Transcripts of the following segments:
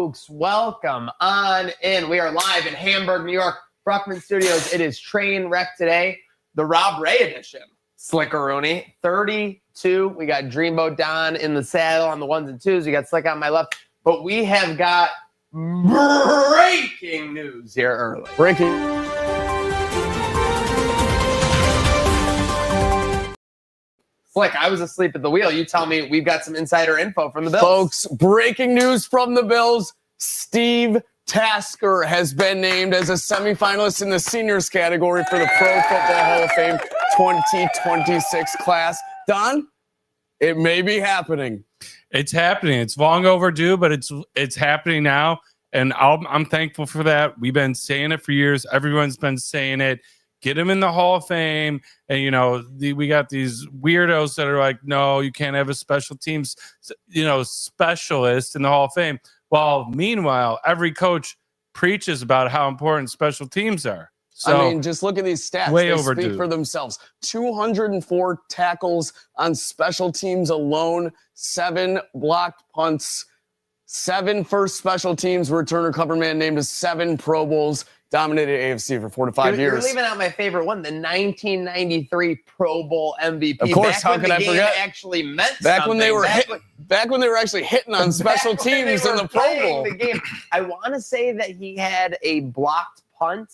folks, welcome on in. We are live in Hamburg, New York, Bruckman Studios. It is Trainwreck today, the Rob Ray edition. Slickaroonie, 32. We got Dreamboat Don in the saddle on the ones and twos. We got Slick on my left. But we have got breaking news here early. Breaking. Slick, I was asleep at the wheel. You tell me we've got some insider info from the Bills. Folks, breaking news from the Bills. Steve Tasker has been named as a semifinalist in the seniors category for the Pro Football Hall of Fame 2026 class. Don, it may be happening. It's happening. It's long overdue, but it's happening now, and I'm thankful for that. We've been saying it for years. Everyone's been saying it. Get him in the Hall of Fame. And, you know, we got these weirdos that are like, no, you can't have a special teams, specialist in the Hall of Fame. Well, meanwhile, every coach preaches about how important special teams are. So, I mean, just look at these stats. Way they overdue. Speak for themselves. 204 tackles on special teams alone, 7 blocked punts, 7 first special teams returner cover man named to 7 Pro Bowls. Dominated AFC for 4 to 5 years. You're leaving out my favorite one, the 1993 Pro Bowl MVP. Of course, how could I forget? Actually meant back something. when they were back when they were actually hitting on special teams in the Pro Bowl. The game. I want to say that he had a blocked punt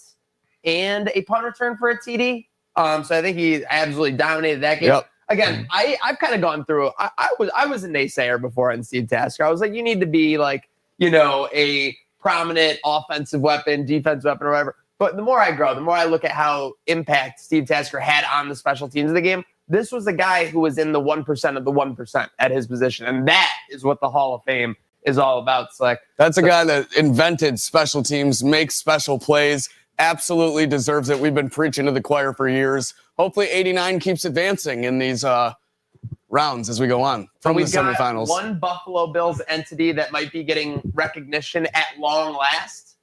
and a punt return for a TD. So I think he absolutely dominated that game. Yep. Again, I've kind of gone through. I was a naysayer before on Steve Tasker. I was like, you need to be like, a prominent offensive weapon, defensive weapon, or whatever. But the more I grow, the more I look at how impact Steve Tasker had on the special teams of the game. This was a guy who was in the 1% of the 1% at his position. And that is what the Hall of Fame is all about, Slick. That's a guy that invented special teams, makes special plays, absolutely deserves it. We've been preaching to the choir for years. Hopefully 89 keeps advancing in these rounds as we go on from the semifinals. One Buffalo Bills entity that might be getting recognition at long last.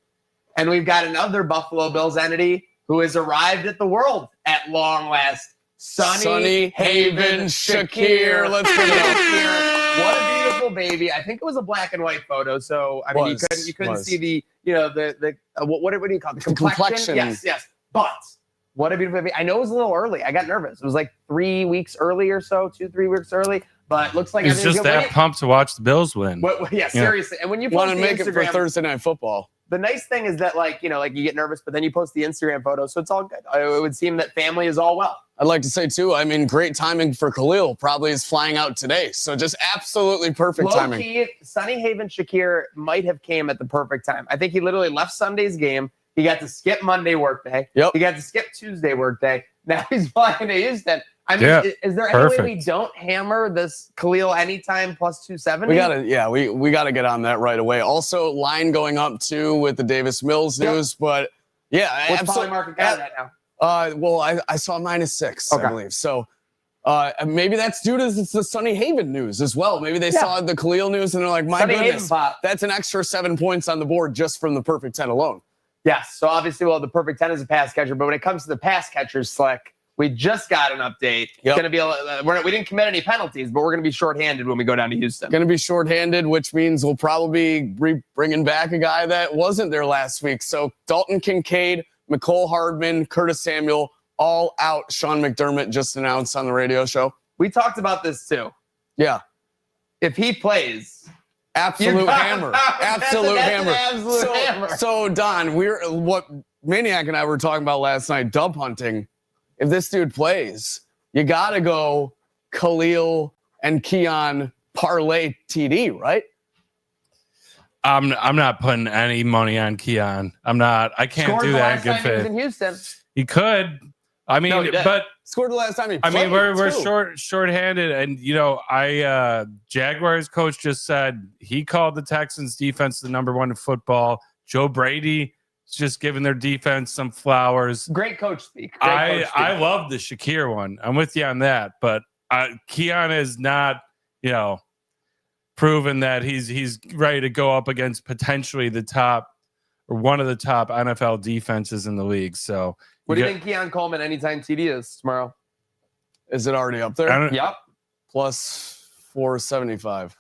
And we've got another Buffalo Bills entity who has arrived at the world at long last. Sunny Haven Shakir. Let's bring it up. What a beautiful baby. I think it was a black and white photo. So, I mean, you couldn't see the what do you call it? The complexion? Yes. But what a beautiful baby. I know it was a little early. I got nervous. It was like 3 weeks early or so, 2-3 weeks early. But looks like it's just that pumped to watch the Bills win. Seriously. And when you want post to make it for Thursday Night Football. The nice thing is that, you get nervous, but then you post the Instagram photo, so it's all good. It would seem that family is all well. I'd like to say, too, I mean, great timing for Khalil. Probably is flying out today. So just absolutely perfect timing. Low-key, Sunny Haven Shakir might have came at the perfect time. I think he literally left Sunday's game. He got to skip Monday workday. Yep. He got to skip Tuesday workday. Now he's flying to Houston. I mean, is there any way we don't hammer this Khalil anytime plus 270? We gotta get on that right away. Also, line going up too with the Davis Mills news, but what's Poly market got that now? Well, I saw -6, I believe. So maybe that's due to the Sunny Haven news as well. Maybe they saw the Khalil news and they're like, my Sunny goodness, that's an extra 7 points on the board just from the perfect 10 alone. Yes. So obviously, the perfect 10 is a pass catcher, but when it comes to the pass catchers, Slick, we just got an update. It's going to be we didn't commit any penalties, but we're going to be shorthanded when we go down to Houston. Going to be shorthanded, which means we'll probably be bringing back a guy that wasn't there last week. So Dalton Kincaid, McCole Hardman, Curtis Samuel, all out. Sean McDermott just announced on the radio show. We talked about this too. Yeah. If he plays, absolute hammer. Absolute hammer. Absolute hammer. So Don, what Maniac and I were talking about last night, dub hunting. If this dude plays, you got to go Khalil and Keon parlay TD, right? I'm not putting any money on Keon. I can't do that in good faith. He was in Houston. He could. I mean, but scored the last time he played. I mean, we're short-handed, and Jaguars coach just said he called the Texans defense the #1 in football. Joe Brady just giving their defense some flowers. Great coach speak. I love the Shakir one. I'm with you on that, but Keon is not, proven that he's ready to go up against potentially the top or one of the top NFL defenses in the league. So, what do you think Keon Coleman anytime TD is tomorrow? Is it already up there? Yep. Plus 475.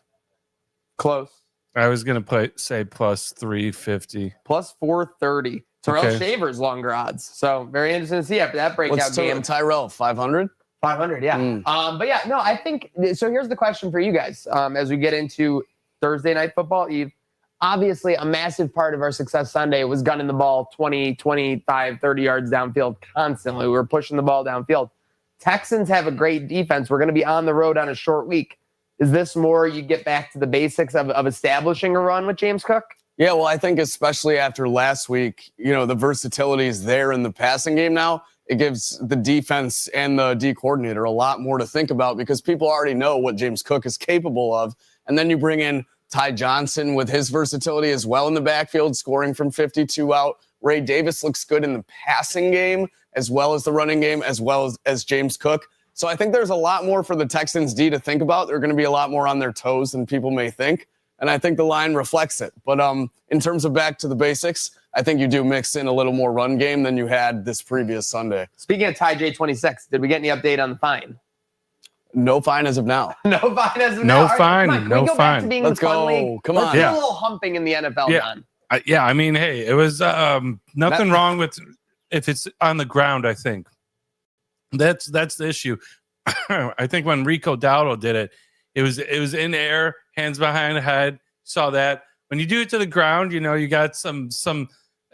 Close. I was going to say plus 350. Plus 430. Terrell Okay. Shavers longer odds. So very interesting to see after that breakout What's game. Tyrell, 500? 500, yeah. But yeah, no, I think so. Here's the question for you guys as we get into Thursday Night Football Eve. Obviously, a massive part of our success Sunday was gunning the ball 20, 25, 30 yards downfield constantly. We were pushing the ball downfield. Texans have a great defense. We're going to be on the road on a short week. Is this more you get back to the basics of establishing a run with James Cook? Yeah, well, I think especially after last week, the versatility is there in the passing game now. It gives the defense and the D coordinator a lot more to think about because people already know what James Cook is capable of. And then you bring in Ty Johnson with his versatility as well in the backfield, scoring from 52 out. Ray Davis looks good in the passing game as well as the running game, as well as James Cook. So I think there's a lot more for the Texans D to think about. They're going to be a lot more on their toes than people may think. And I think the line reflects it. But in terms of back to the basics, I think you do mix in a little more run game than you had this previous Sunday. Speaking of Ty J26, did we get any update on the fine? No fine as of now. No fine as of No now. fine. All right, No can we go back to fine. being Let's the fun go. league? Come Let's on. do Yeah. a little humping in the NFL, Yeah. John. I mean, hey, it was nothing wrong with if it's on the ground, I think. That's the issue. I think when Rico Dowdle did it, it was in air, hands behind the head. Saw that. When you do it to the ground, you got some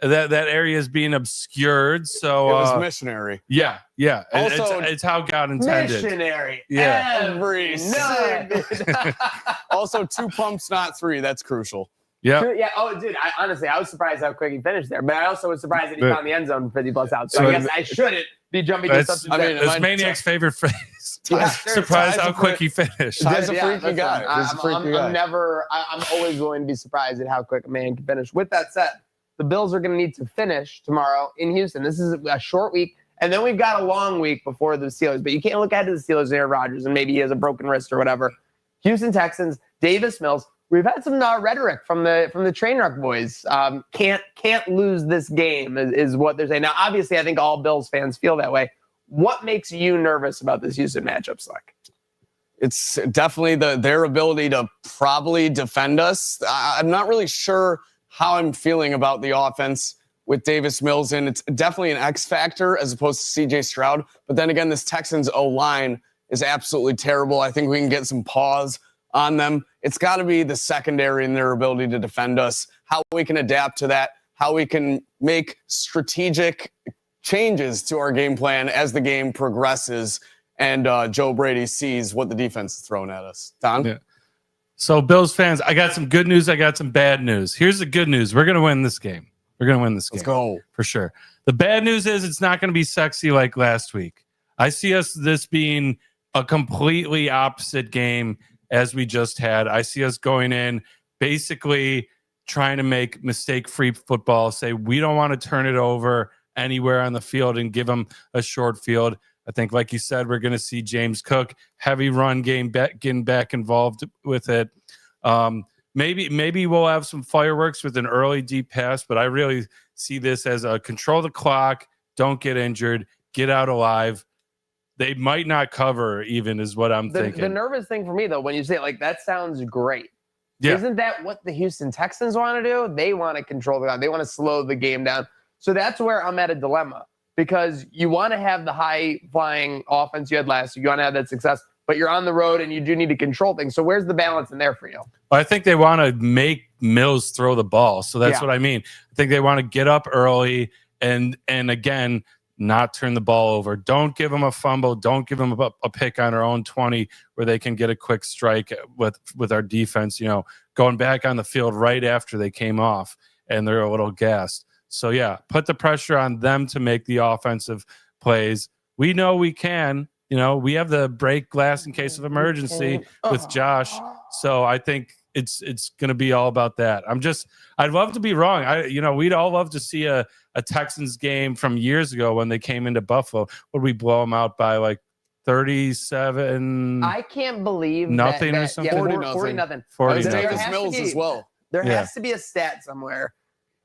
that area is being obscured. So it was missionary. Yeah. Also, it's how God intended. Missionary. Yeah. Every night. Also, 2 pumps, not 3. That's crucial. Yeah. Yeah. Oh, dude. Honestly, I was surprised how quick he finished there, but I also was surprised that he found the end zone 50+ out. So I guess I shouldn't be jumping to something. It's Maniac's favorite phrase. Yeah, sure. Surprised how quick he finished. Ty's a freaky guy. I'm always going to be surprised at how quick a man can finish. With that said, the Bills are going to need to finish tomorrow in Houston. This is a short week, and then we've got a long week before the Steelers. But you can't look ahead to the Steelers and Aaron Rodgers, and maybe he has a broken wrist or whatever. Houston Texans, Davis Mills. We've had some rhetoric from the Trainwreck boys. Can't lose this game is what they're saying. Now, obviously, I think all Bills fans feel that way. What makes you nervous about this Houston matchup, Slick? It's definitely their ability to probably defend us. I'm not really sure how I'm feeling about the offense with Davis Mills in. It's definitely an X factor as opposed to CJ Stroud. But then again, this Texans O-line is absolutely terrible. I think we can get some pause on them. It's got to be the secondary and their ability to defend us, how we can adapt to that, how we can make strategic changes to our game plan as the game progresses and Joe Brady sees what the defense is throwing at us. Don? Yeah. So, Bills fans, I got some good news. I got some bad news. Here's the good news. We're going to win this game. Let's go. For sure. The bad news is it's not going to be sexy like last week. I see this being a completely opposite game as we just had. I see us going in basically trying to make mistake-free football, say we don't want to turn it over anywhere on the field and give them a short field. I think, like you said, we're going to see James Cook, heavy run game, getting back involved with it. Maybe we'll have some fireworks with an early deep pass, but I really see this as a control the clock, don't get injured, get out alive. They might not cover even is what I'm thinking. The nervous thing for me, though, when you say it, like, that sounds great. Yeah. Isn't that what the Houston Texans want to do? They want to control the game. They want to slow the game down. So that's where I'm at a dilemma because you want to have the high-flying offense you had last year. You want to have that success, but you're on the road and you do need to control things. So where's the balance in there for you? I think they want to make Mills throw the ball. So that's what I mean. I think they want to get up early and again, not turn the ball over. Don't give them a fumble. Don't give them a pick on our own 20 where they can get a quick strike with our defense, going back on the field right after they came off and they're a little gassed. So, yeah, put the pressure on them to make the offensive plays. We know we can. We have the break glass in case of emergency with Josh. So I think it's going to be all about that. I'd love to be wrong. We'd all love to see a Texans game from years ago when they came into Buffalo. Would we blow them out by like 37? I can't believe nothing that, or something. Yeah, 40-0. 40-0. 40 Davis Mills as well. There has to be a stat somewhere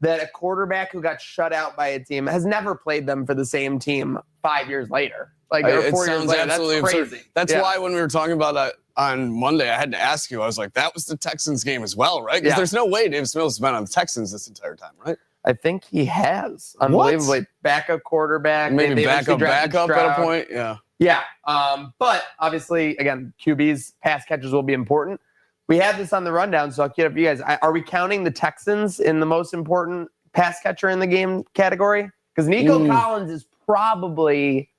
that a quarterback who got shut out by a team has never played them for the same team 5 years later. Like, or 4 years later. That's crazy. Absurd. That's why when we were talking about that on Monday, I had to ask you. I was like, that was the Texans game as well, right? Because there's no way Davis Mills has been on the Texans this entire time, right? I think he has. Unbelievably. What? Backup quarterback. Maybe backup at a point. Yeah. Yeah. But obviously, again, QB's pass catches will be important. We have this on the rundown, so I'll get up for you guys. Are we counting the Texans in the most important pass catcher in the game category? Because Nico Collins is probably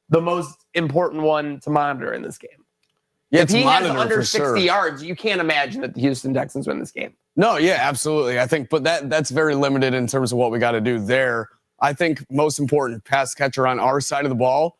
the most important one to monitor in this game. Yeah, if he has under 60 yards, you can't imagine that the Houston Texans win this game. No, yeah, absolutely. I think, but that's very limited in terms of what we got to do there. I think most important pass catcher on our side of the ball,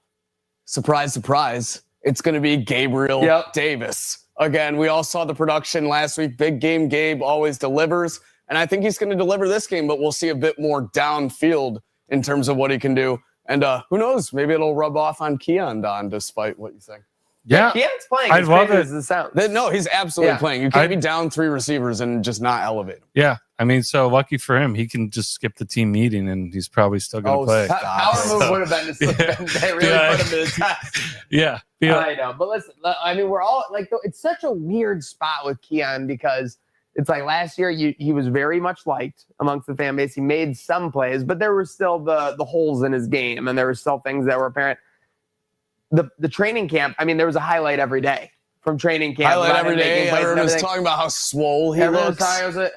surprise, surprise, it's going to be Gabriel Davis. Again, we all saw the production last week. Big game Gabe always delivers. And I think he's going to deliver this game, but we'll see a bit more downfield in terms of what he can do. And who knows? Maybe it'll rub off on Keon Don, despite what you think. Yeah, Keon's playing. I love it. As it sounds. No, he's absolutely playing. You can't be down 3 receivers and just not elevate him. Yeah, I mean, so lucky for him, he can just skip the team meeting and he's probably still going to play. Power move would have been to slip in. They really put him to the test. Yeah. I know. But listen, I mean, we're all like, it's such a weird spot with Keon because it's like last year he was very much liked amongst the fan base. He made some plays, but there were still the holes in his game and there were still things that were apparent. The training camp, I mean, there was a highlight every day from training camp. Highlight every day. Everyone was talking about how swole he looks.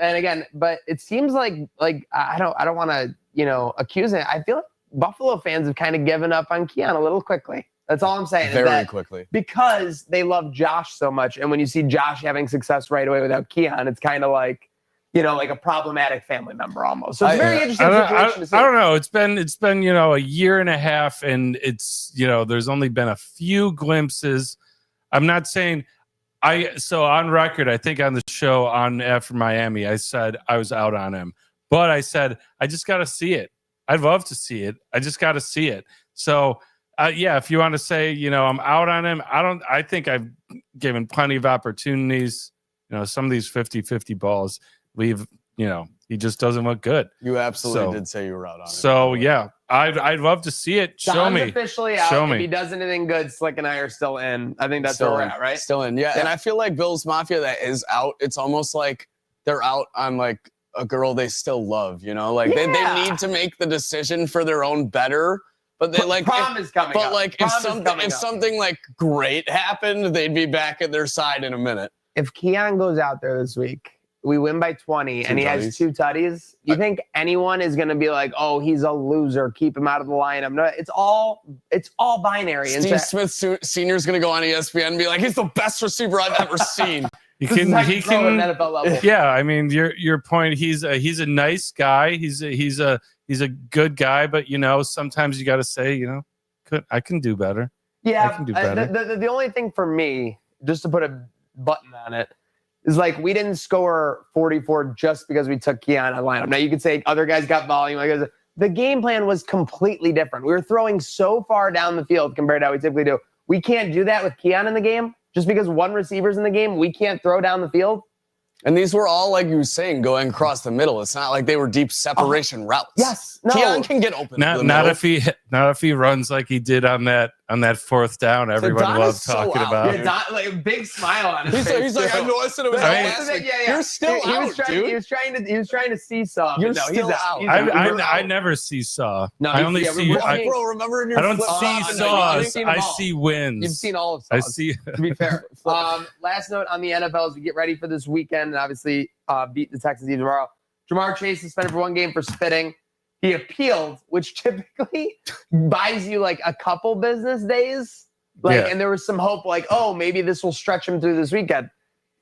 And again, but it seems like I don't want to, accuse it. I feel like Buffalo fans have kind of given up on Keon a little quickly. That's all I'm saying. Very quickly. Because they love Josh so much. And when you see Josh having success right away without Keon, it's kind of like, like a problematic family member almost. So it's a very interesting situation to see. I don't know. It's been a year and a half, and it's there's only been a few glimpses. I'm not saying so on record, I think on the show after Miami, I said I was out on him. But I said I just gotta see it. I'd love to see it. I just gotta see it. So if you want to say, I'm out on him, I think I've given plenty of opportunities. Some of these 50-50 balls. He just doesn't look good. You absolutely did say you were out on it. So yeah, I'd love to see it. Show me. Officially out. If he does anything good, Slick and I are still in. I think that's where we're at, right? Still in, yeah. And I feel like Bills Mafia that is out. It's almost like they're out on like a girl they still love. They need to make the decision for their own better. But they prom is coming. But up. if something like great happened, they'd be back at their side in a minute. If Keon goes out there this week, we win by 20, and he has 2 tutties. You think anyone is going to be like, "Oh, he's a loser. Keep him out of the lineup"? No, it's all binary. Steve Smith Sr. is going to go on ESPN and be like, "He's the best receiver I've ever seen." He can NFL level. Yeah, I mean, your point. He's a nice guy. He's a good guy, but sometimes you got to say, I can do better. Yeah, I can do better. The only thing for me, just to put a button on it, is like we didn't score 44 just because we took Keon out of lineup. Now you could say other guys got volume. The game plan was completely different. We were throwing so far down the field compared to how we typically do. We can't do that with Keon in the game. Just because one receiver's in the game, we can't throw down the field. And these were all, like you were saying, going across the middle. It's not like they were deep separation routes. Yes, no. Keon can get open. Not if he runs like he did on that 4th down. Everyone loves talking about. Yeah, Don, big smile on his face. He's like, I know I said it was last week. You're still out, dude. He was trying to seesaw. You're still out. I never seesaw. No, I only see. Bro, remember in your I don't see saws. I see wins. You've seen all of saws. I see. To be fair. Last note on the NFL as we get ready for this weekend and obviously beat the Texans tomorrow. Jamar Chase suspended for 1 game for spitting. He appealed, which typically buys you like a couple business days. And there was some hope maybe this will stretch him through this weekend.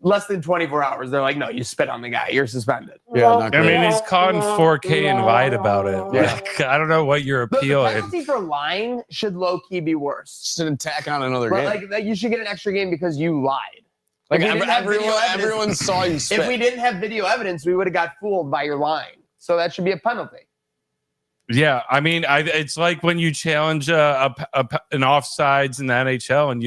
Less than 24 hours. They're like, no, you spit on the guy. You're suspended. Yeah, I mean, he's caught in 4K and lied about it. Yeah. I don't know what your appeal is. The penalty for lying should low-key be worse. Just an attack on another game. You should get an extra game because you lied. Everyone saw you spit. If we didn't have video evidence, we would have got fooled by your lying. So that should be a penalty. Yeah, I mean, it's like when you challenge an offsides in the NHL and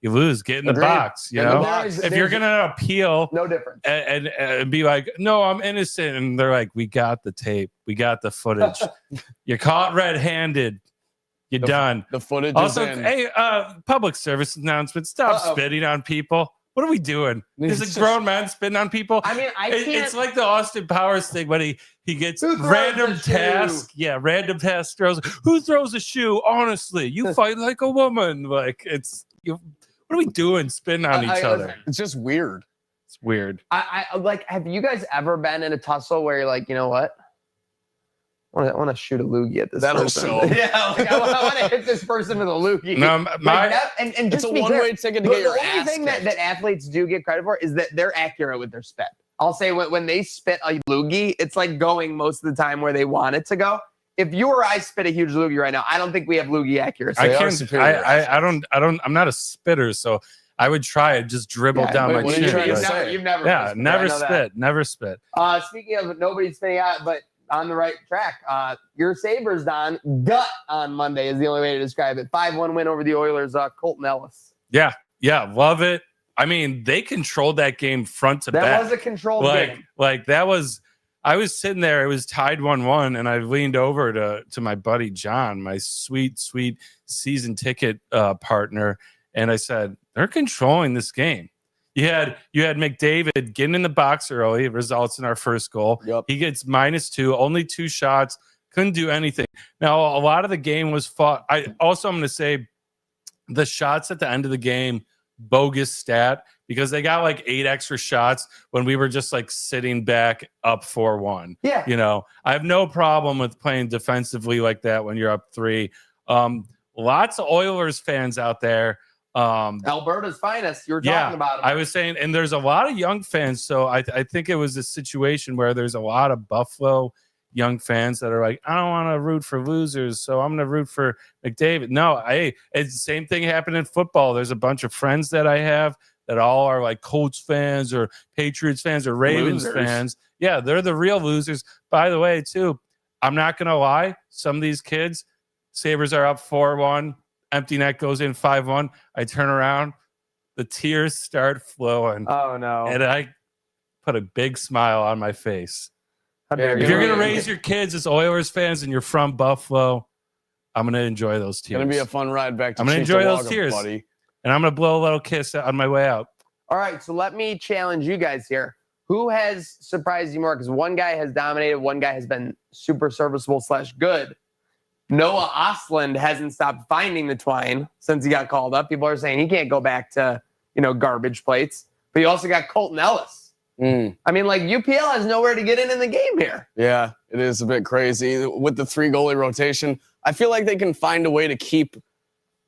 you lose. Get in the Agreed. box. You Get in the know, box. if you're gonna appeal, No difference. and be like, no, I'm innocent, and they're like, we got the tape, we got the footage. You're caught red-handed. You're done. The footage Also, is in. hey, public service announcement. Stop spitting on people. What are we doing? There's a grown man spitting on people. I mean, It's like the Austin Powers thing when he gets Who throws random the shoe? task. Yeah, random task throws. Who throws a shoe? Honestly, you fight like a woman. Like what are we doing? Spitting on each other. It's just weird. It's weird. I like. Have you guys ever been in a tussle where you're like, you know what? I want to shoot a loogie at this That'll person. show. Yeah, like, I want to hit this person with a loogie. No, and It's just a to be one-way clear, ticket to get your the only ass thing that kicked. athletes do get credit for is that they're accurate with their spit. I'll say when they spit a loogie, it's like going most of the time where they want it to go. If you or I spit a huge loogie right now, I don't think we have loogie accuracy. I'm not a spitter, so I would try it. Just dribble down my what are you chin. trying to Like, say? You've never yeah, spit, I never know that. spit. Never spit. Speaking of nobody spitting out, but on the right track, your Sabres, Don, gut on Monday is the only way to describe it. 5-1 win over the Oilers, Colton Ellis. Yeah, love it. I mean, they controlled that game front to back. That was a controlled game. Like that was. I was sitting there. It was tied 1-1, and I leaned over to my buddy John, my sweet season ticket partner, and I said, "They're controlling this game." You had McDavid getting in the box early. It results in our first goal. Yep. He gets -2, only 2 shots, couldn't do anything. Now a lot of the game was fought. I'm going to say the shots at the end of the game, bogus stat, because they got like 8 extra shots when we were just like sitting back up 4-1. Yeah. You know, I have no problem with playing defensively like that when you're up 3. Lots of Oilers fans out there. Alberta's finest. You were talking about him. I was saying, and there's a lot of young fans. So I think it was a situation where there's a lot of Buffalo young fans that are like, I don't want to root for losers, so I'm going to root for McDavid. No, it's the same thing happened in football. There's a bunch of friends that I have that all are like Colts fans or Patriots fans or Ravens fans. Yeah, they're the real losers. By the way, too, I'm not going to lie. Some of these kids, Sabres are up 4-1. Empty net goes in 5-1. I turn around, the tears start flowing. Oh no! And I put a big smile on my face. How dare If you. you're gonna raise your kids as Oilers fans and you're from Buffalo, I'm gonna enjoy those tears. It's gonna be a fun ride back to I'm gonna enjoy those Cheektowaga, tears, buddy. and I'm gonna blow a little kiss on my way out. All right, so let me challenge you guys here. Who has surprised you more? Because one guy has dominated, one guy has been super serviceable / good. Noah Ostlund hasn't stopped finding the twine since he got called up. People are saying he can't go back to, garbage plates. But you also got Colton Ellis. I mean, like, UPL has nowhere to get in the game here. Yeah, it is a bit crazy. With the 3 goalie rotation, I feel like they can find a way to keep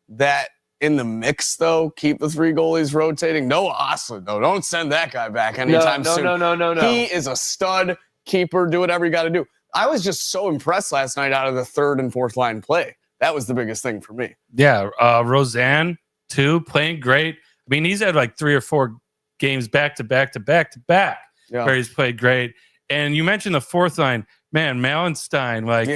that in the mix, though. Keep the 3 goalies rotating. Noah Ostlund, though. Don't send that guy back anytime soon. No. He is a stud keeper. Do whatever you got to do. I was just so impressed last night out of the 3rd and 4th line play. That was the biggest thing for me. Yeah, Roseanne too, playing great. I mean, he's had like 3 or 4 games back to back where he's played great. And you mentioned the 4th line, man, Malenstein, like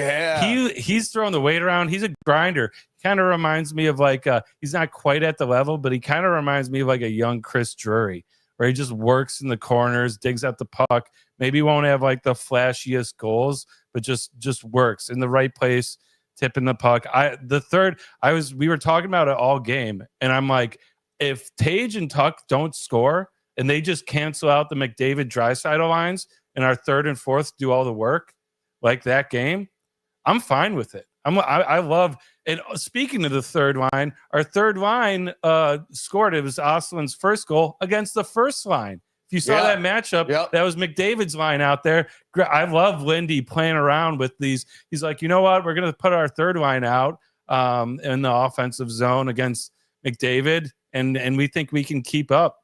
he's throwing the weight around. He's a grinder. Kind of reminds me of like he's not quite at the level, but he kind of reminds me of like a young Chris Drury, where he just works in the corners, digs out the puck. Maybe won't have like the flashiest goals, but just works in the right place, tipping the puck. We were talking about it all game, and I'm like, if Tage and Tuck don't score and they just cancel out the McDavid Draisaitl lines and our 3rd and 4th do all the work like that game, I'm fine with it. I love. And speaking of the 3rd line, our 3rd line scored. It was Ostlund's first goal against the 1st line. If you saw that matchup, that was McDavid's line out there. I love Lindy playing around with these. He's like, you know what? We're going to put our 3rd line out in the offensive zone against McDavid, and we think we can keep up.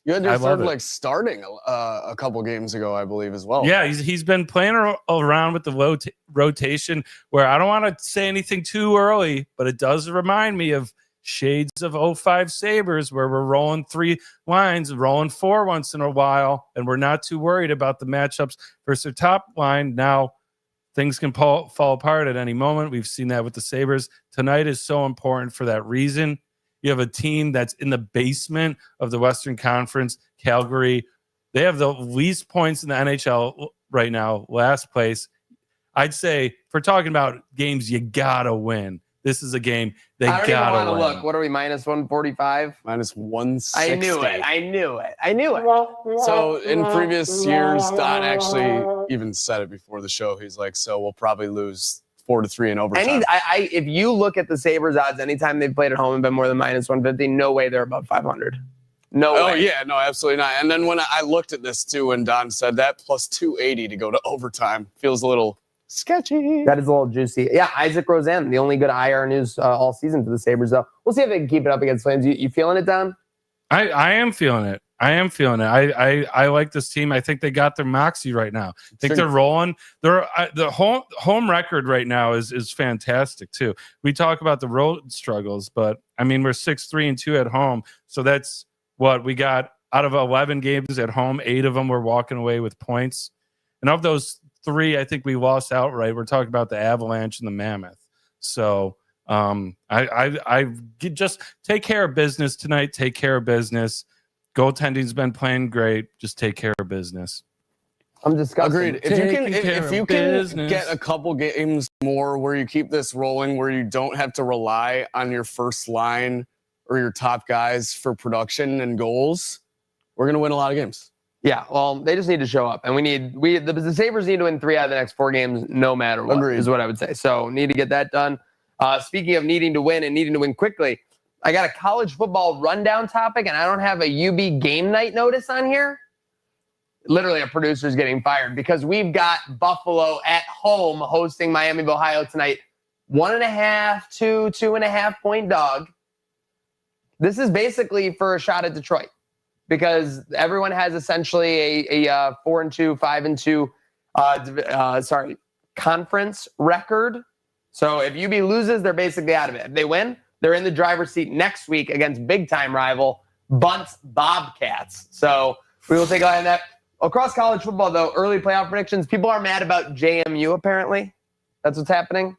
You had your 3rd leg starting a couple games ago, I believe, as well. Yeah, he's been playing around with the rotation where I don't want to say anything too early, but it does remind me of shades of 05 Sabres where we're rolling 3 lines, rolling 4 once in a while, and we're not too worried about the matchups versus their top line. Now, things can fall apart at any moment. We've seen that with the Sabres. Tonight is so important for that reason. You have a team that's in the basement of the Western Conference, Calgary. They have the least points in the NHL right now, last place. I'd say, if we're talking about games you gotta win, this is a game they gotta win. I don't even want to look. What are we, minus 145? Minus 160. I knew it. So in previous years, Don actually even said it before the show. He's like, so we'll probably lose 4-3 in overtime. If you look at the Sabres odds, anytime they've played at home and been more than minus 150, no way they're above 500. No way. Oh, yeah, no, absolutely not. And then when I looked at this, too, and Don said that, plus 280 to go to overtime, feels a little sketchy. That is a little juicy. Yeah, Isaac Rosen, the only good IR news all season for the Sabres, though. We'll see if they can keep it up against Flames. You feeling it, Don? I am feeling it. I like this team. I think they got their moxie right now. I think they're rolling. The home record right now is fantastic too. We talk about the road struggles, but I mean we're 6-3-2 at home. So that's what we got out of 11 games at home. 8 of them we're walking away with points, and of those 3, I think we lost outright. We're talking about the Avalanche and the Mammoth. So I just take care of business tonight. Take care of business. Goaltending's been playing great. Just take care of business. I'm disgusted. Agreed. If you can get a couple games more where you keep this rolling, where you don't have to rely on your first line or your top guys for production and goals, we're going to win a lot of games. Yeah, well, they just need to show up. And the Sabres need to win 3 out of the next 4 games no matter what. Agreed. Is what I would say. So need to get that done. Speaking of needing to win and needing to win quickly, I got a college football rundown topic, and I don't have a UB game night notice on here. Literally, a producer's getting fired because we've got Buffalo at home hosting Miami of Ohio tonight. 1.5 to 2.5 point dog. This is basically for a shot at Detroit because everyone has essentially a 4-2, 5-2, conference record. So if UB loses, they're basically out of it. If they win, they're in the driver's seat next week against big-time rival Bunts Bobcats. So we will take a look at that. Across college football, though, early playoff predictions. People are mad about JMU, apparently. That's what's happening.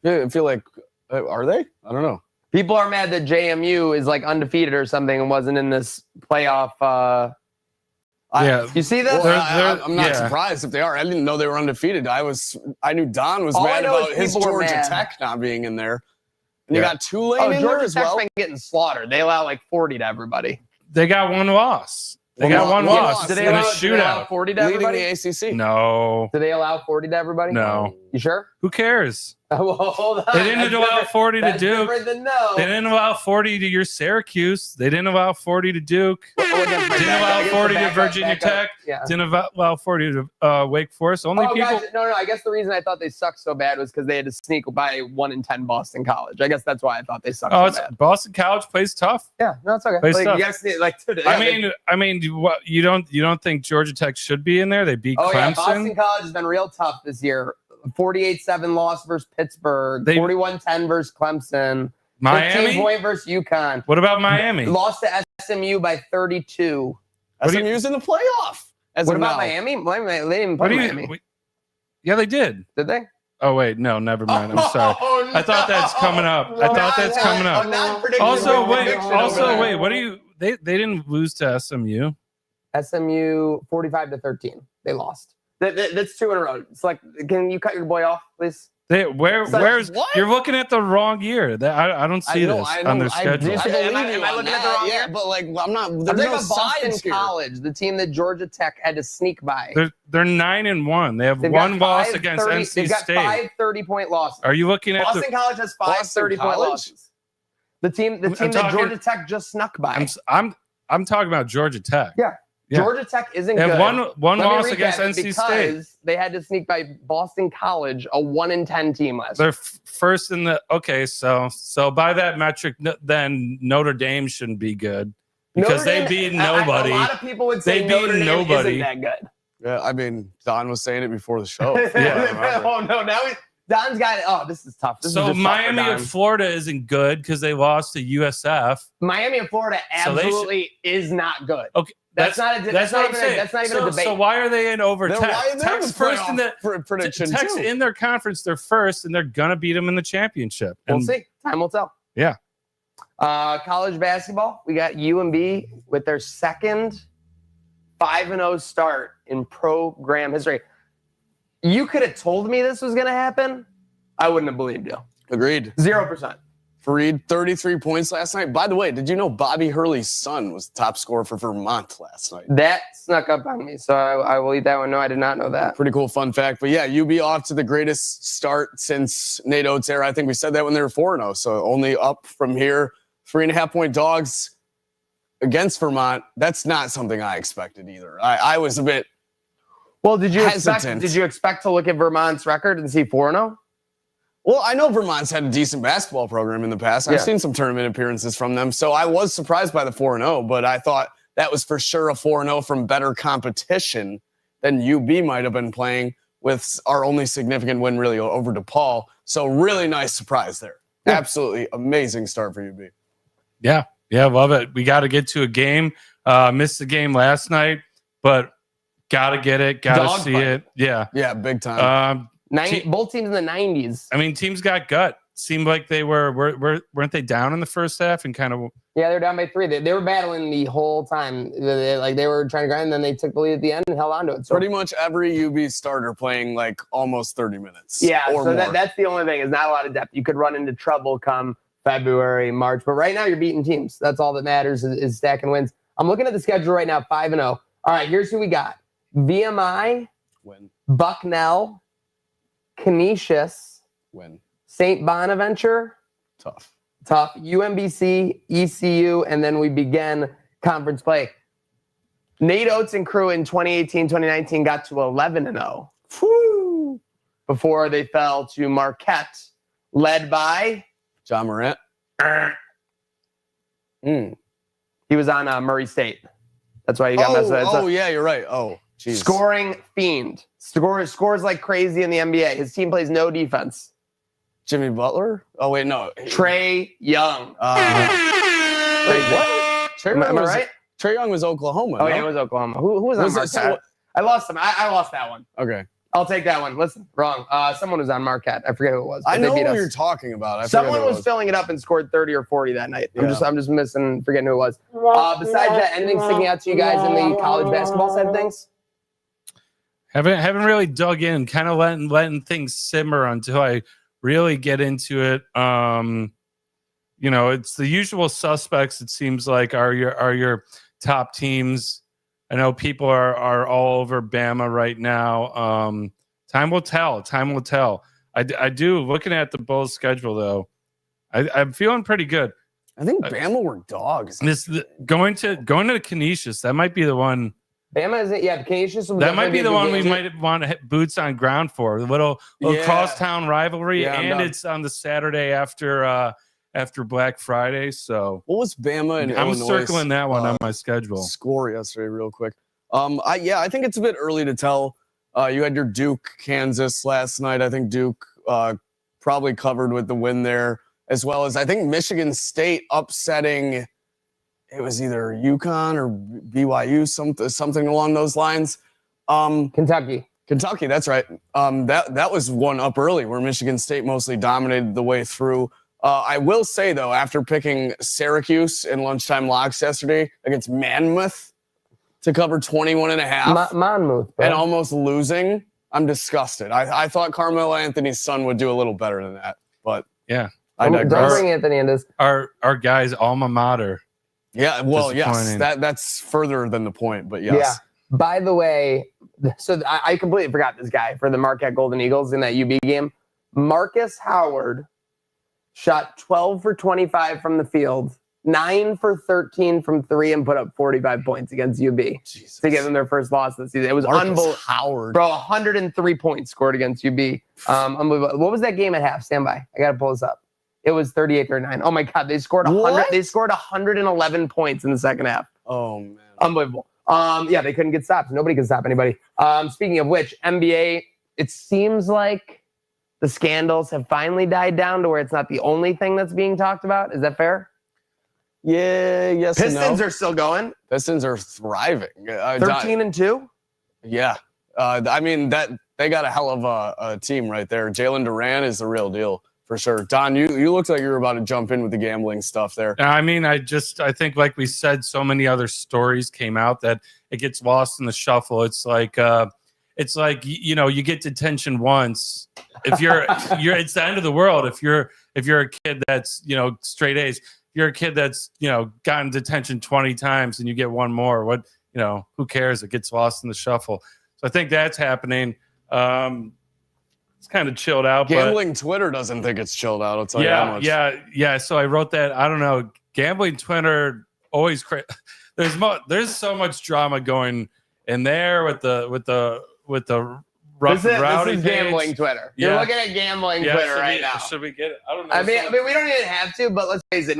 Yeah, I feel like, are they? I don't know. People are mad that JMU is like undefeated or something and wasn't in this playoff. You see this? Well, I'm not surprised if they are. I didn't know they were undefeated. I knew Don was mad about his Georgia Tech not being in there. And you got Tulane in there as well. Georgia Tech's been getting slaughtered. They allow like 40 to everybody. They got one loss. They got one loss in a shootout. Do they allow 40 to everybody? Leading the ACC. No. Do they allow 40 to everybody? No. You sure? Who cares? Well, hold on. They didn't allow 40 to Duke. No. They didn't allow 40 to your Syracuse. They didn't allow 40 to Duke. Didn't allow 40 to Virginia Tech. Yeah. Didn't allow 40 to Wake Forest. Only people. Guys, no. I guess the reason I thought they sucked so bad was because they had to sneak by 1-10 Boston College. I guess that's why I thought they sucked so bad. Boston College plays tough. Yeah, no, it's okay. Plays tough. You guys need, today. I mean, you don't think Georgia Tech should be in there? They beat Clemson. Yeah, Boston College has been real tough this year. 48-7 loss versus Pittsburgh. 41-10 versus Clemson. Miami 15-point versus UConn. What about Miami? Lost to SMU by 32. SMU's in the playoff. What about Miami? They didn't play Miami. Yeah, they did. Did they? Oh wait, no, never mind. I'm sorry. No. I thought that's coming up. Also, wait. What do you? They didn't lose to SMU. SMU 45-13. They lost. That's 2 in a row. It's like, can you cut your boy off, please? Where's what? You're looking at the wrong year. I don't see this on their schedule. Am I looking at the wrong year? But I'm not. I'm thinking of Boston College, the team that Georgia Tech had to sneak by. They're 9-1. They have one loss against NC State. They've got 5 30-point losses. Are you looking at Boston College has 5 30-point losses. The team that Georgia Tech just snuck by. I'm talking about Georgia Tech. Yeah. Georgia Tech isn't good. They have one loss against NC State. They had to sneak by Boston College, a 1-10 team last year. They're first in the so by that metric, then Notre Dame shouldn't be good because they beat nobody. A lot of people would say Notre Dame isn't that good. Yeah, I mean, Don was saying it before the show. Oh no, now Don's got it. Oh, this is tough. So Miami of Florida isn't good because they lost to USF. Miami of Florida absolutely is not good. Okay. That's not even a debate. So why are they in overtime? Tech's first in the prediction. Tech's in their conference. They're first, and they're gonna beat them in the championship. We'll see. Time will tell. Yeah. College basketball, we got UMB with their second 5-0 start in program history. You could have told me this was going to happen. I wouldn't have believed you. Agreed. 0%. Fareed, 33 points last night. By the way, did you know Bobby Hurley's son was the top scorer for Vermont last night? That snuck up on me, so I will eat that one. No, I did not know that. Pretty cool fun fact. But yeah, UB off to the greatest start since Nate Oates' era. I think we said that when they were 4-0, so only up from here. 3.5-point dogs against Vermont. That's not something I expected either. I was a bit Well, did you hesitant. expect to look at Vermont's record and see 4-0? Well, I know Vermont's had a decent basketball program in the past. I've seen some tournament appearances from them, so I was surprised by the 4-0, but I thought that was for sure a 4-0 from better competition than UB might have been playing, with our only significant win really over DePaul. So really nice surprise there. Yeah. Absolutely amazing start for UB. Yeah, love it. We got to get to a game. Missed the game last night, but got to get it, got to see it. Yeah, big time. Both teams in the 90s. I mean, teams got gut. Seemed like they weren't they down in the first half and kind of. Yeah, they were down by 3. They were battling the whole time. They were trying to grind, and then they took the lead at the end and held on to it. So pretty much every UB starter playing like almost 30 minutes. Yeah, or so more. That's the only thing, is not a lot of depth. You could run into trouble come February, March, but right now you're beating teams. That's all that matters is stacking wins. I'm looking at the schedule right now, 5-0. All right, here's who we got: VMI, win. Bucknell, Canisius, Win. St. Bonaventure, Tough. UMBC, ECU, and then we begin conference play. Nate Oates and crew in 2018-2019 got to 11-0. Whew. Before they fell to Marquette, led by John Morant. He was on Murray State. That's why he got messed up. Oh, yeah, you're right. Oh, jeez. Scoring fiend. Scores like crazy in the NBA. His team plays no defense. Jimmy Butler? Oh, wait, no. Trae Young. Wait, what? Am I right? Trae Young was Oklahoma. Oh, no? yeah, it was Oklahoma. Who was on Marquette? I lost him. I lost that one. Okay. I'll take that one. Listen, wrong. Someone was on Marquette. I forget who it was. I know who you're talking about. Someone was filling it up and scored 30 or 40 that night. I'm just forgetting who it was. Besides that, anything sticking out to you guys in the college basketball side of things? Haven't really dug in. Kind of letting things simmer until I really get into it. It's the usual suspects. It seems like are your top teams. I know people are all over Bama right now. Time will tell. I do. Looking at the Bulls' schedule, though, I'm feeling pretty good. I think Bama were dogs. Going to Canisius. That might be the one. Bama isn't. Yeah, Canisius. That might be the one we might want to hit boots on ground for. A little crosstown rivalry, and it's on the Saturday after Black Friday. So what was Bama and I'm Illinois circling that one on my schedule. Score yesterday, real quick. I think it's a bit early to tell. You had your Duke, Kansas last night. I think Duke probably covered with the win there, as well as I think Michigan State upsetting. It was either UConn or BYU, something along those lines. Kentucky, that's right. That was one up early where Michigan State mostly dominated the way through. I will say, though, after picking Syracuse in lunchtime locks yesterday against Monmouth to cover 21.5 Monmouth, and almost losing, I'm disgusted. I thought Carmelo Anthony's son would do a little better than that, but yeah, I digress. Don't bring Anthony in this. Our guy's alma mater. Yeah, well, yes, that's further than the point, but yes. Yeah. By the way, so I completely forgot this guy for the Marquette Golden Eagles in that UB game. Marcus Howard shot 12 for 25 from the field, 9 for 13 from 3, and put up 45 points against UB to give them their first loss this season. It was unbelievable. Howard, bro, 103 points scored against UB. Unbelievable. What was that game at half? Stand by. I got to pull this up. It was 38-39. Oh my God, they scored 100. They scored 111 points in the second half. Oh man, unbelievable. Yeah, they couldn't get stopped. Nobody could stop anybody. Speaking of which, NBA, it seems like the scandals have finally died down to where it's not the only thing that's being talked about. Is that fair? Yeah, yes. Pistons are still going. Pistons are thriving. 13-2. Yeah, I mean that they got a hell of a team right there. Jalen Duran is the real deal For sure. Don, you looked like you were about to jump in with the gambling stuff there. I mean, I think like we said, so many other stories came out that it gets lost in the shuffle. It's like you know, you get detention once. If you're it's the end of the world. If you're a kid that's, you know, straight A's, if you're a kid that's, you know, gotten detention 20 times and you get one more, what, you know, who cares? It gets lost in the shuffle. So I think that's happening. It's kind of chilled out. Gambling Twitter doesn't think it's chilled out. I'll tell you how much. Yeah. So I wrote that. I don't know. Gambling Twitter always crazy. There's so much drama going in there with the This rowdy is page. gambling Twitter. Yeah. You're looking at gambling Twitter right now. Should we get it? I don't know. I mean, we don't even have to, but let's face it.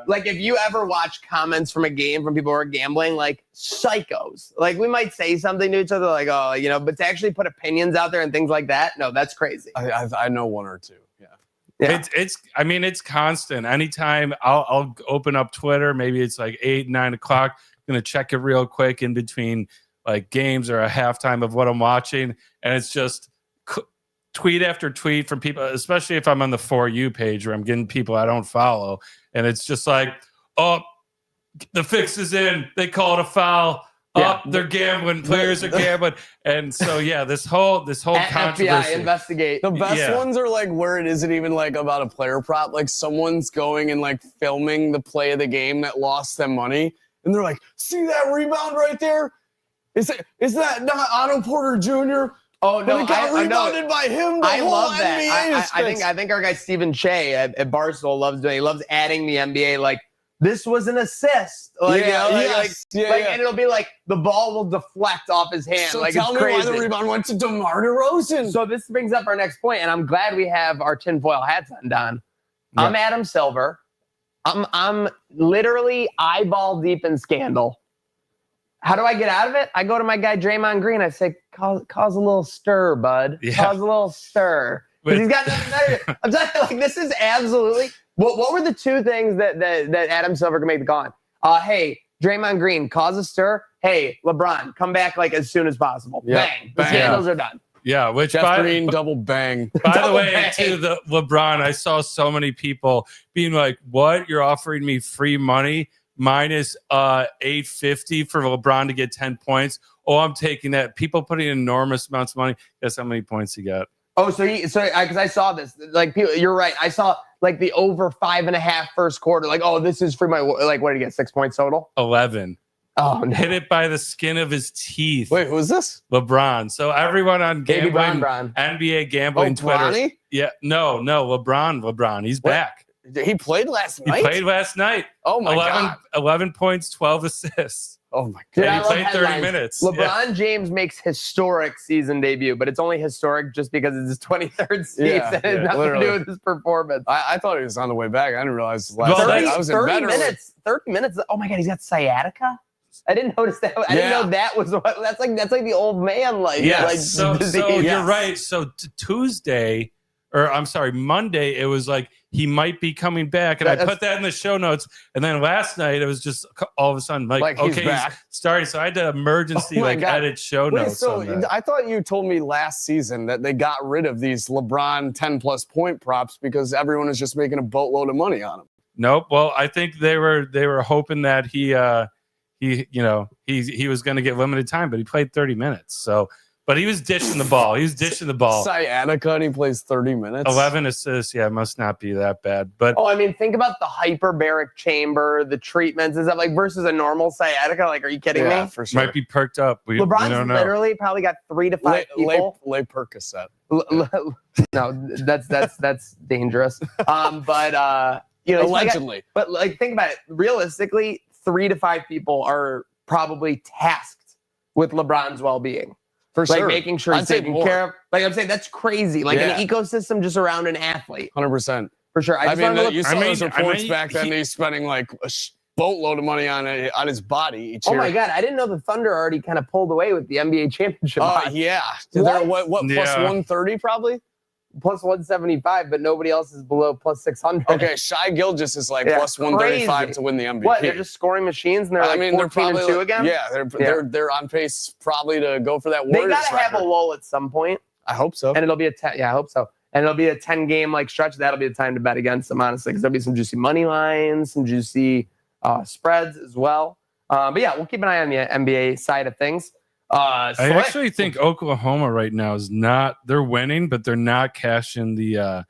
Like if you ever watch comments from a game from people who are gambling, like psychos, like we might say something to each other, like, oh, you know, but to actually put opinions out there and things like that, no, that's crazy. I know one or two. Yeah. I mean, it's constant. Anytime I'll open up Twitter, maybe it's like 8, 9 o'clock. I'm gonna check it real quick in between like games or a halftime of what I'm watching, and it's just tweet after tweet from people, especially if I'm on the For You page where I'm getting people I don't follow, and it's just like, oh, the fix is in. They call it a foul. Yeah. Oh, they're gambling. Players are gambling, and so yeah, this whole controversy. FBI investigate. The best ones are like where it isn't even like about a player prop. Like someone's going and like filming the play of the game that lost them money, and they're like, "See that rebound right there? Is that not Otto Porter Jr.? Oh no, it got rebounded by him. I love that. I think our guy Stephen Shea at Barstool loves doing. He loves adding the NBA like. This was an assist. Like, and it'll be like the ball will deflect off his hand. So like tell it's me crazy. why the rebound went to DeMar DeRozan. So this brings up our next point, and I'm glad we have our tinfoil hats on, Don. Yeah. I'm Adam Silver. I'm literally eyeball deep in scandal. How do I get out of it? I go to my guy Draymond Green. I say, cause a little stir, bud. Yeah. Cause a little stir. Because he's got nothing better. I'm telling you, like, this is absolutely. What were the two things that Adam Silver can make the call on? Hey, Draymond Green, cause a stir. Hey, LeBron, come back like as soon as possible. Yep. Bang. The scandals are done. Yeah, which Jeff Green double bang. By the way, to the LeBron, I saw so many people being like, "What? You're offering me free money minus $850 for LeBron to get 10 points? Oh, I'm taking that." People putting enormous amounts of money. Guess how many points he got? Oh, because I saw this. Like, people, you're right. I saw like the over 5.5 first quarter. Like, oh, this is for my, like, what did he get? 6 points total? 11. Oh, no. Hit it by the skin of his teeth. Wait, who is this? LeBron. So everyone on gambling, NBA gambling Twitter. Bronny? Yeah, no, LeBron. He's back. He played last night? He played last night. Oh, my God. 11 points, 12 assists. Oh, my Dude, God. And he played 30 minutes. LeBron James makes historic season debut, but it's only historic just because it's his 23rd season. Yeah, it has nothing literally. to do with his performance. I thought he was on the way back. I didn't realize Well, last night I was in 30 bed early. minutes. 30 minutes. Oh, my God, he's got sciatica? I didn't notice that. I didn't know that was what. That's like the old man life. Yeah. Like, So you're right. So Monday, it was like he might be coming back, and I put that in the show notes. And then last night, it was just all of a sudden like he's okay, back. he's starting. So I had to emergency edit show notes. So on that. I thought you told me last season that they got rid of these LeBron 10+ point props because everyone is just making a boatload of money on him. Nope. Well, I think they were hoping that he was going to get limited time, but he played 30 minutes. So. But he was dishing the ball. Sciatica, and he plays 30 minutes. 11 assists. Yeah, it must not be that bad. But I mean, think about the hyperbaric chamber, the treatments. Is that like versus a normal sciatica? Like, are you kidding me? For sure. Might be perked up. LeBron's literally probably got 3 to 5 people. Lay Percocet. No, that's dangerous. Allegedly. But think about it. Realistically, 3 to 5 people are probably tasked with LeBron's well-being. For sure. Like making sure he's taken care of. Like I'm saying, that's crazy. Like an ecosystem just around an athlete. 100%. For sure. You saw those reports back then. He's spending like a boatload of money on his body each year. Oh my God. I didn't know the Thunder already kind of pulled away with the NBA championship. Yeah. They're what plus 130 probably? Plus 175, but nobody else is below plus 600. Okay, Shai Gilgeous is like plus 135 to win the MVP. What? They're just scoring machines, and they're like 14-2 again. Yeah, they're on pace probably to go for that Warriors record. They gotta have a lull at some point. I hope so. And it'll be a 10. Yeah, I hope so. and it'll be a 10-game like stretch. That'll be the time to bet against them, honestly, because there'll be some juicy money lines, some juicy spreads as well. But yeah, we'll keep an eye on the NBA side of things. I actually think Oklahoma right now is not. They're winning, but they're not cashing the.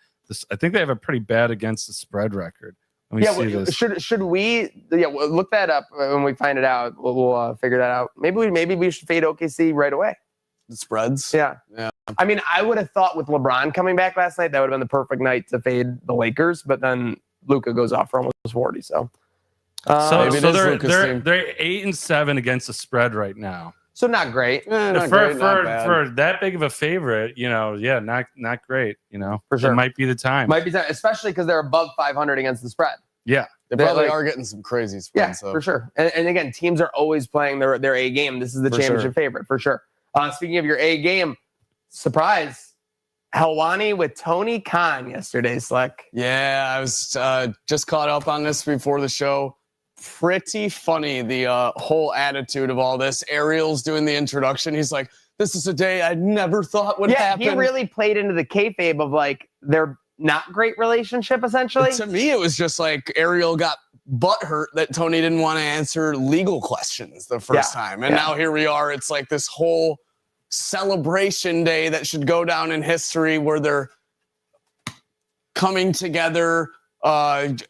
I think they have a pretty bad against the spread record. Let me see this. Should we? Yeah, we'll look that up when we find it out. We'll figure that out. Maybe we should fade OKC right away. The spreads. Yeah. I mean, I would have thought with LeBron coming back last night, that would have been the perfect night to fade the Lakers. But then Luka goes off for almost 40. So they're 8-7 against the spread right now. So not great. Not For that big of a favorite, not great. For sure, it might be the time. Especially because they're above 500 against the spread. Yeah, they probably are getting some crazy spreads. Yeah, for sure. And again, teams are always playing their A game. This is the championship favorite for sure. Speaking of your A game, surprise, Helwani with Tony Khan yesterday, Slick. Yeah, I was just caught up on this before the show. Pretty funny, the whole attitude of all this. Ariel's doing the introduction. He's like, this is a day I never thought would happen. He really played into the kayfabe of like their not great relationship, essentially. But to me, it was just like Ariel got butthurt that Tony didn't want to answer legal questions the first time. And now here we are. It's like this whole celebration day that should go down in history where they're coming together,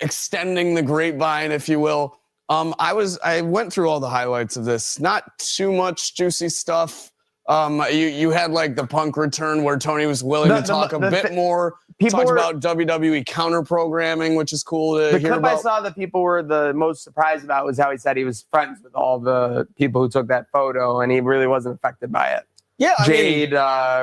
extending the grapevine, if you will. I went through all the highlights of this. Not too much juicy stuff. You had like the Punk return where Tony was willing to talk a bit more. Talked about WWE counter programming, which is cool to hear about. The clip I saw that people were the most surprised about was how he said he was friends with all the people who took that photo, and he really wasn't affected by it. Yeah, Jade,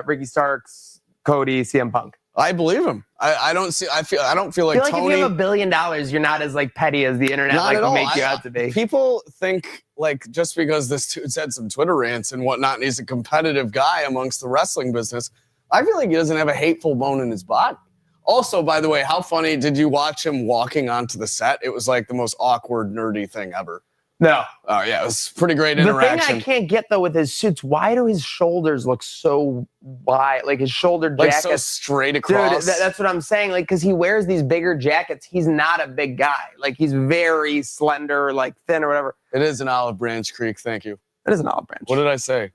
Ricky Starks, Cody, CM Punk. I believe him. I don't feel like Tony, if you have $1 billion, you're not as like petty as the internet will make you out to be. People think like just because this dude said some Twitter rants and whatnot, and he's a competitive guy amongst the wrestling business, I feel like he doesn't have a hateful bone in his body. Also, by the way, how funny did you watch him walking onto the set? It was like the most awkward, nerdy thing ever. No. Oh, yeah, it was pretty great interaction. The thing I can't get, though, with his suits, why do his shoulders look so wide? Like, his shoulder jacket. Like, so straight across. Dude, that's what I'm saying. Like, because he wears these bigger jackets. He's not a big guy. Like, he's very slender, like, thin or whatever. It is an Olive Branch Creek. Thank you. It is an Olive Branch. What did I say?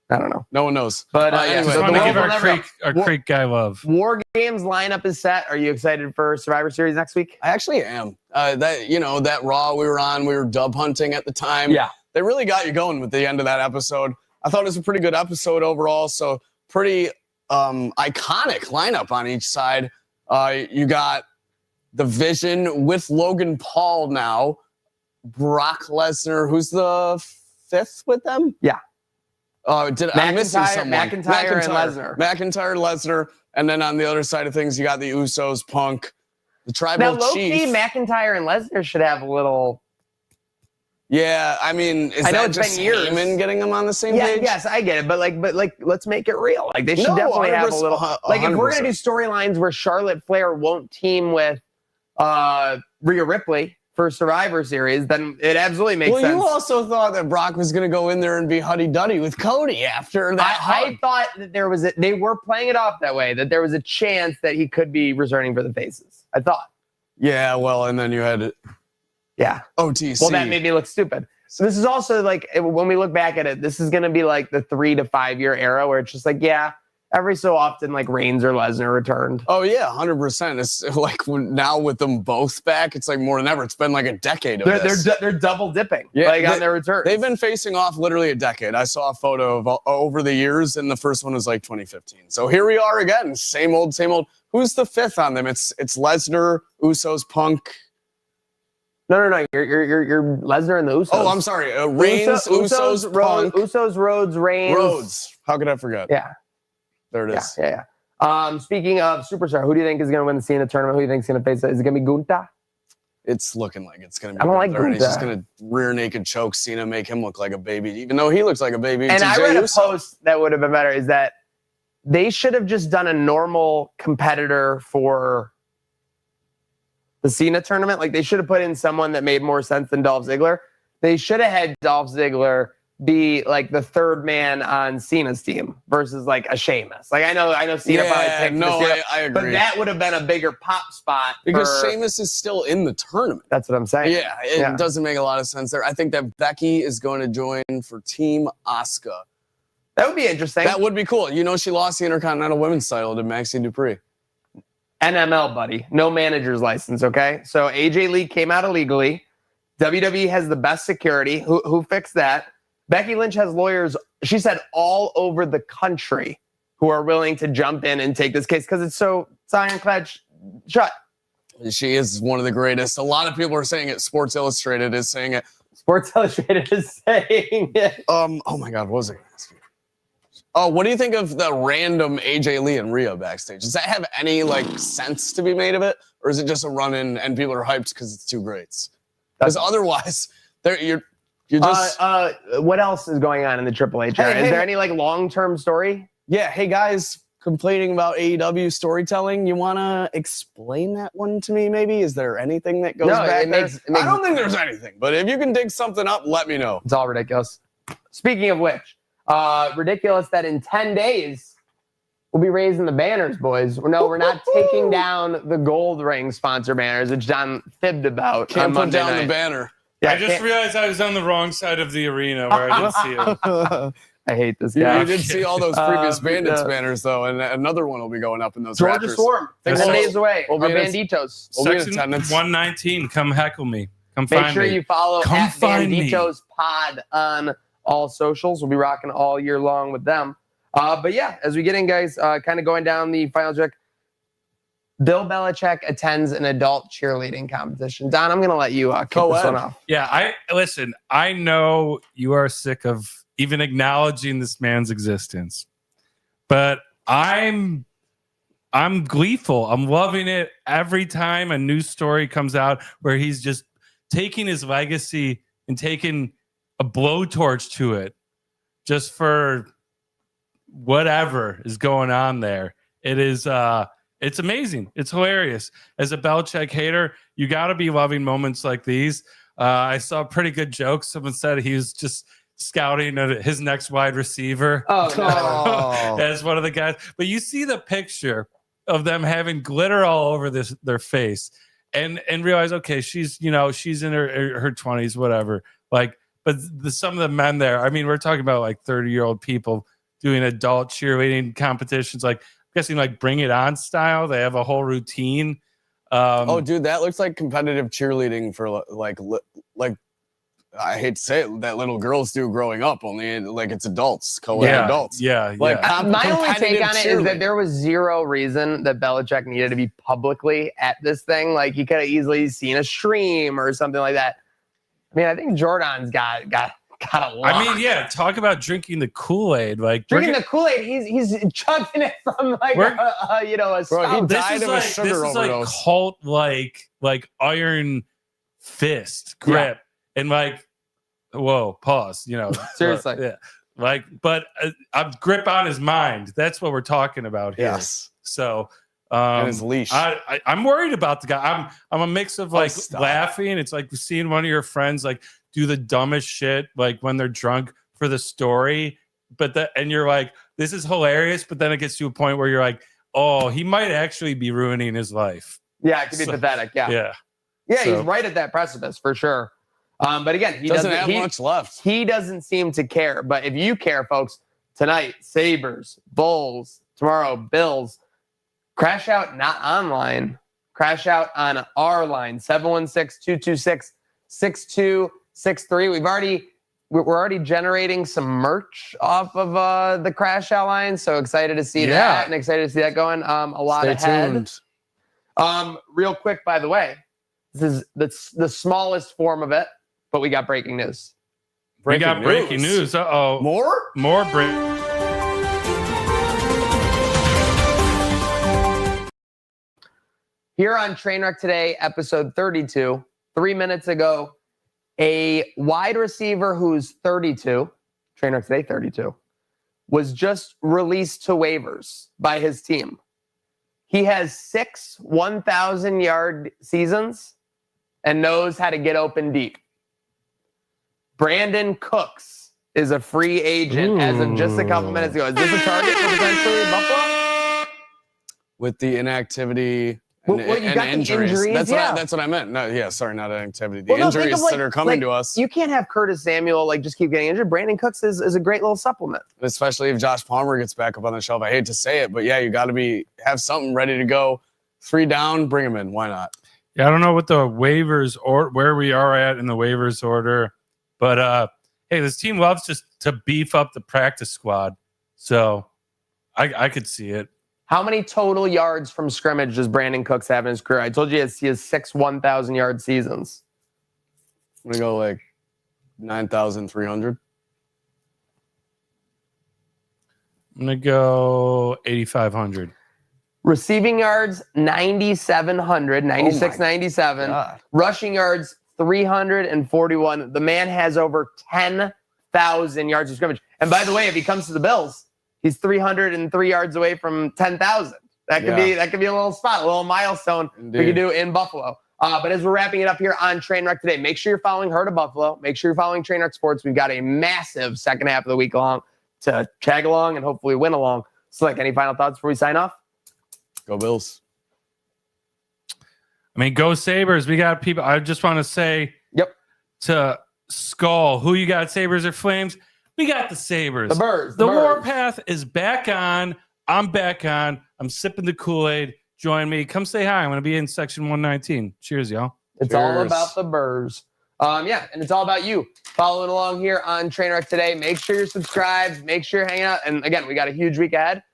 I don't know. No one knows. But anyway, so want to give our Creek guy love. War Games lineup is set. Are you excited for Survivor Series next week? I actually am. That Raw we were on, we were dub hunting at the time. Yeah. They really got you going with the end of that episode. I thought it was a pretty good episode overall. So pretty iconic lineup on each side. You got the Vision with Logan Paul now. Brock Lesnar, who's the fifth with them? Yeah. I'm missing someone. McIntyre and Lesnar. McIntyre, Lesnar, and then on the other side of things, you got the Usos, Punk, the Tribal Chief. Now, low-key, McIntyre and Lesnar should have a little. Yeah, I mean, is that just Heyman getting them on the same page? Yes, I get it, but let's make it real. Like they should definitely have a little. Like if we're gonna do storylines where Charlotte Flair won't team with Rhea Ripley for Survivor Series, then it absolutely makes sense. Well, you also thought that Brock was going to go in there and be huddy-duddy with Cody after that. I thought that they were playing it off that way, that there was a chance that he could be returning for the faces. I thought. Yeah, well, and then you had OTC. Well, that made me look stupid. So this is also like, when we look back at it, this is going to be like the 3 to 5 year era where it's just like, every so often, like Reigns or Lesnar returned. Oh, yeah, 100%. It's like now with them both back, it's like more than ever. It's been like a decade of this. They're double dipping on their returns. They've been facing off literally a decade. I saw a photo of over the years, and the first one was like 2015. So here we are again. Same old, same old. Who's the fifth on them? It's Lesnar, Usos, Punk. No. You're Lesnar and the Usos. Oh, I'm sorry. Reigns, Usos, Punk. Usos, Rhodes, Reigns. Rhodes. How could I forget? Yeah. There it is. Yeah. Speaking of Superstar, who do you think is going to win the Cena tournament? Who do you think is going to face it? Is it going to be Gunther? It's looking like it's going to be. I don't like Gunther. He's just going to rear naked choke Cena, make him look like a baby, even though he looks like a baby. And I read a post that would have been better, is that they should have just done a normal competitor for the Cena tournament. Like they should have put in someone that made more sense than Dolph Ziggler. They should have had Dolph Ziggler be like the third man on Cena's team versus like a Sheamus. Like I know Cena probably takes Mysterio, I agree. but that would have been a bigger pop spot because Sheamus is still in the tournament. That's what I'm saying. Yeah, it doesn't make a lot of sense there. I think that Becky is going to join for Team Asuka. That would be interesting. That would be cool. You know, she lost the Intercontinental Women's title to Maxine Dupree. NML, buddy. No manager's license, okay? So AJ Lee came out illegally. WWE has the best security. Who fixed that? Becky Lynch has lawyers, she said, all over the country who are willing to jump in and take this case because it's so ironclad shut. She is one of the greatest. A lot of people are saying it. Sports Illustrated is saying it. Sports Illustrated is saying it. Oh my God, what was it? Oh, what do you think of the random AJ Lee and Rhea backstage? Does that have any sense to be made of it, or is it just a run-in and people are hyped because it's two greats? Because otherwise, you're just. What else is going on in the Triple H era? Is there any long-term story? Yeah. Hey guys, complaining about AEW storytelling. You want to explain that one to me? Maybe is there anything that goes back there? I don't think there's anything. But if you can dig something up, let me know. It's all ridiculous. Speaking of which. Ridiculous that in 10 days we'll be raising the banners, boys. No, we're not taking down the gold ring sponsor banners, which John fibbed about. Can't put down the banner. Yeah, I just realized I was on the wrong side of the arena where I didn't see it. I hate this guy. Yeah, you did see all those previous Bandits banners, though, and another one will be going up in those Georgia Swarm. 10 days away. We'll be Banditos. Section 119. Come heckle me. Come find me. Make sure you follow at Banditos Pod on all socials. We'll be rocking all year long with them. But yeah, as we get in, guys, kind of going down the final check. Bill Belichick attends an adult cheerleading competition. Don, I'm going to let you kick this one off. Yeah, listen, I know you are sick of even acknowledging this man's existence, but I'm gleeful. I'm loving it every time a new story comes out where he's just taking his legacy and taking a blowtorch to it just for whatever is going on there. It is it's amazing. It's hilarious. As a Belichick hater, you got to be loving moments like these. I saw a pretty good joke. Someone said he was just scouting his next wide receiver. Oh, no. As one of the guys. But you see the picture of them having glitter all over their face and realize, okay, she's in her 20s, whatever. But some of the men there, I mean, we're talking about 30-year-old people doing adult cheerleading competitions, guessing Bring It On style. They have a whole routine. Oh, dude, that looks like competitive cheerleading for I hate to say it, that little girls do growing up. Only it's adults, co-ed adults. Yeah. My only take on it is that there was zero reason that Belichick needed to be publicly at this thing. He could have easily seen a stream or something like that. I mean, I think Jordan's got a lot. I mean, yeah, talk about drinking the Kool-Aid. Drinking the Kool-Aid, he's chugging it from a bro, he died of a sugar overdose. This is cult like Iron Fist grip and whoa, pause. Seriously, yeah, but a grip on his mind. That's what we're talking about here. Yes. So. And his leash. I'm worried about the guy. I'm a mix of laughing. It's like seeing one of your friends do the dumbest shit when they're drunk for the story, and you're this is hilarious. But then it gets to a point where you're oh, he might actually be ruining his life. Yeah, it could be pathetic. Yeah. He's right at that precipice for sure. But again, he doesn't have much left. He doesn't seem to care. But if you care, folks, tonight Sabres, Bulls, tomorrow Bills. Crash out not online. Crash out on our line, 716-226-6263. We're already generating some merch off of the Crash Out line. So excited to see that and excited to see that going. A lot Stay ahead. Tuned. Real quick, by the way, this is the smallest form of it, but we got breaking news. Breaking news. Uh-oh. More breaking. Here on Trainwreck Today, episode 32, 3 minutes ago, a wide receiver who's 32, Trainwreck Today 32, was just released to waivers by his team. He has 6 1,000-yard seasons and knows how to get open deep. Brandon Cooks is a free agent as of just a couple minutes ago. Is this a target for potentially Buffalo? With the inactivity Well, you got the injuries, That's yeah. that's what I meant. No, yeah, sorry, not inactivity. The Well, no, think injuries of, that are coming to us. You can't have Curtis Samuel just keep getting injured. Brandon Cooks is a great little supplement. Especially if Josh Palmer gets back up on the shelf. I hate to say it, but yeah, you got to have something ready to go. 3 down, bring him in. Why not? Yeah, I don't know what the waivers or where we are at in the waivers order, but hey, this team loves just to beef up the practice squad, so I could see it. How many total yards from scrimmage does Brandon Cooks have in his career? I told you he has 6 1,000-yard seasons. I'm gonna go like 9,300. I'm gonna go 8,500. Receiving yards 9,700, 96, Oh my 97. God. Rushing yards 341. The man has over 10,000 yards of scrimmage. And by the way, if he comes to the Bills, he's 303 yards away from 10,000. That could be a little spot, a little milestone Indeed. we could do in Buffalo. But as we're wrapping it up here on Trainwreck today, make sure you're following Her to Buffalo. Make sure you're following Trainwreck Sports. We've got a massive second half of the week long to tag along and hopefully win along. Slick, any final thoughts before we sign off? Go Bills. I mean, go Sabres. We got people. I just want to say to Skull, who you got, Sabres or Flames? We got the Sabres. The Birds. The Birds. Warpath is back on. I'm back on. I'm sipping the Kool-Aid. Join me. Come say hi. I'm going to be in section 119. Cheers, y'all. It's all about the Birds. And it's all about you following along here on Trainwreck today. Make sure you're subscribed. Make sure you're hanging out. And again, we got a huge week ahead.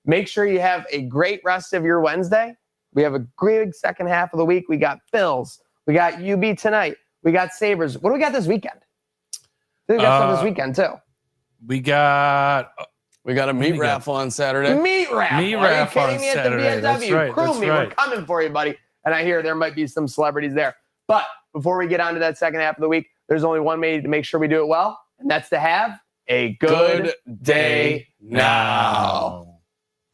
Make sure you have a great rest of your Wednesday. We have a great second half of the week. We got Bills. We got UB tonight. We got Sabres. What do we got this weekend? We got some this weekend, too. We got a meat raffle on Saturday. Meat raffle. Meat Are you raffle kidding on me? At the Saturday. BSW. That's right. Crew That's me. right. We're coming for you, buddy. And I hear there might be some celebrities there. But before we get on to that second half of the week, there's only one way to make sure we do it well, and that's to have a good day now.